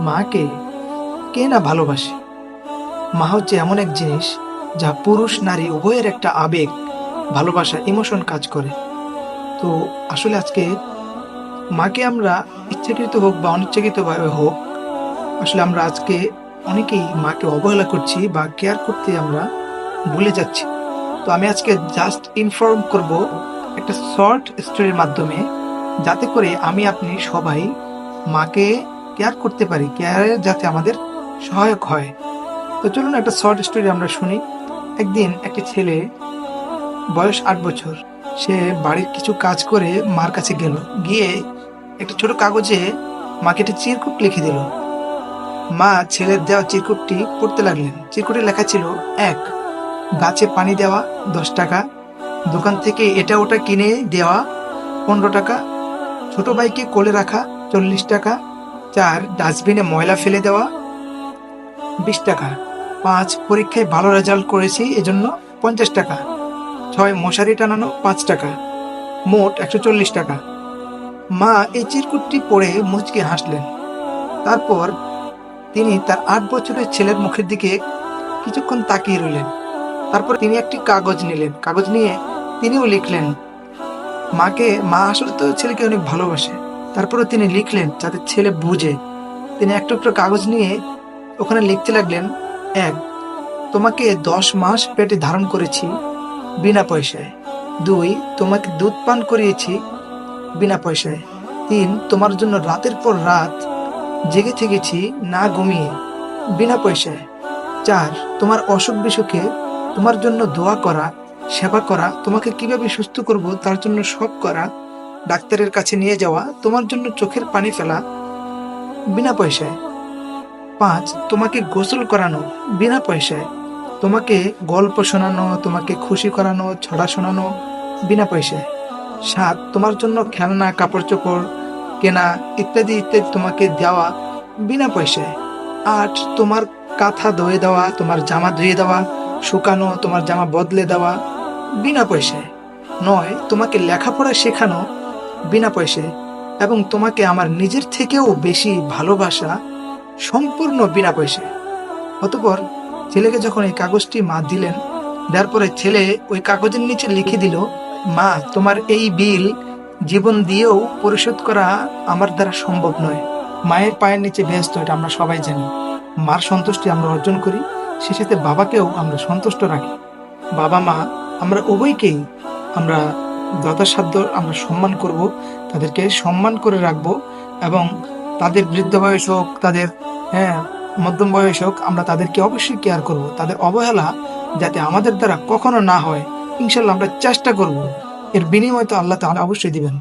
মাকে কে না ভালোবাসে। মা হচ্ছে এমন এক জিনিস যা পুরুষ নারী উভয়ের একটা আবেগ, ভালোবাসা, ইমোশন কাজ করে। তো আসলে আজকে মাকে আমরা ইচ্ছাকৃত হোক বা অনিচ্ছাকৃতভাবে হোক, আসলে আমরা আজকে অনেকেই মাকে অবহেলা করছি বা কেয়ার করতে আমরা ভুলে যাচ্ছি। তো আমি আজকে জাস্ট ইনফর্ম করব একটা শর্ট স্টোরির মাধ্যমে, যাতে করে আমি আপনি সবাই মাকে কেয়ার করতে পারি, কেয়ারে যাতে আমাদের সহায়ক হয়। তো চলুন একটা শর্ট স্টোরি আমরা শুনি। একদিন একটি ছেলে, বয়স 8 বছর, সে বাড়ির কিছু কাজ করে মার কাছে গেল। গিয়ে একটা ছোট কাগজে মাকে একটা চিরকুট লিখে দিল। মা ছেলের দেওয়া চিরকুটটি পড়তে লাগলেন। চিরকুটে লেখা ছিল: 1, গাছে পানি দেওয়া 10 টাকা, দোকান থেকে এটা ওটা কিনে দেওয়া 15 টাকা, ছোট ভাইকে কোলে রাখা 40 টাকা, 4, ডাস্টবিনে ময়লা ফেলে দেওয়া 20 টাকা, 5, পরীক্ষায় ভালো রেজাল্ট করেছি এজন্য 50 টাকা, 6, মশারি টানানো 5 টাকা, মোট 140 টাকা। মা এই চিরকুটটি পড়ে মুচকি হাসলেন। তারপর তিনি তার 8 বছরের ছেলের মুখের দিকে কিছুক্ষণ তাকিয়ে রইলেন। তারপর তিনি একটি কাগজ নিলেন। কাগজ নিয়ে তিনিও লিখলেন। মা আসলে তো ছেলেকে অনেক ভালোবাসে। তারপরে তিনি লিখলেন যাতে ছেলে বুঝে। তিনি এক টুকরো কাগজ নিয়ে ওখানে লিখতে লাগলেন: 1, তোমাকে 10 মাস পেটে ধারণ করেছি বিনা পয়সায়। 2, তোমাকে দুধ পান করিয়েছি বিনা পয়সায়। 3, তোমার জন্য রাতের পর রাত জেগে থেকেছি না ঘুমিয়ে বিনা পয়সায়। 4, তোমার অসুখ বিসুখে তোমার জন্য দোয়া করা, সেবা করা, তোমাকে কিভাবে সুস্থ করব তার জন্য সব করা, ডাক্তারের কাছে নিয়ে যাওয়া, তোমার জন্য চোখের পানি ফেলা বিনা পয়সায়। 5, তোমাকে গোসল করানো বিনা পয়সায়, তোমাকে গল্প শোনানো, তোমাকে খুশি করানো, ছড়া শোনানো বিনা পয়সায়। 7, তোমার জন্য খেলনা, কাপড় চোপড় কেনা ইত্যাদি ইত্যাদি তোমাকে দেওয়া বিনা পয়সায়। 8, তোমার কাঁথা ধুয়ে দেওয়া, তোমার জামা ধুয়ে দেওয়া, শুকানো, তোমার জামা বদলে দেওয়া বিনা পয়সায়। 9, তোমাকে লেখাপড়া শেখানো বিনা পয়সায়, এবং তোমাকে আমার নিজের থেকেও বেশি ভালোবাসা সম্পূর্ণ বিনা পয়সায়। অতঃপর ছেলেকে যখন এই কাগজটি মা দিলেন, দেওয়ার পরে ছেলে ওই কাগজের নিচে লিখে দিল: মা, তোমার এই বিল জীবন দিয়েও পরিশোধ করা আমার দ্বারা সম্ভব নয়। মায়ের পায়ের নিচে বেহেশত, এটা আমরা সবাই জানি। মার সন্তুষ্টি আমরা অর্জন করি, সে সাথে বাবাকেও আমরা সন্তুষ্ট রাখি। বাবা মা আমরা উভয়কেই আমরা যথাসাধ্য আমরা সম্মান করব, তাদেরকে সম্মান করে রাখব, এবং তাদের বৃদ্ধ বয়স হোক, তাদের মধ্যম বয়স হোক, আমরা তাদেরকে অবশ্যই কেয়ার করব। তাদের অবহেলা যাতে আমাদের দ্বারা কখনো না হয়, ইনশাল্লাহ আমরা চেষ্টা করব। এর বিনিময় তো আল্লাহ তাআলা অবশ্যই দিবেন।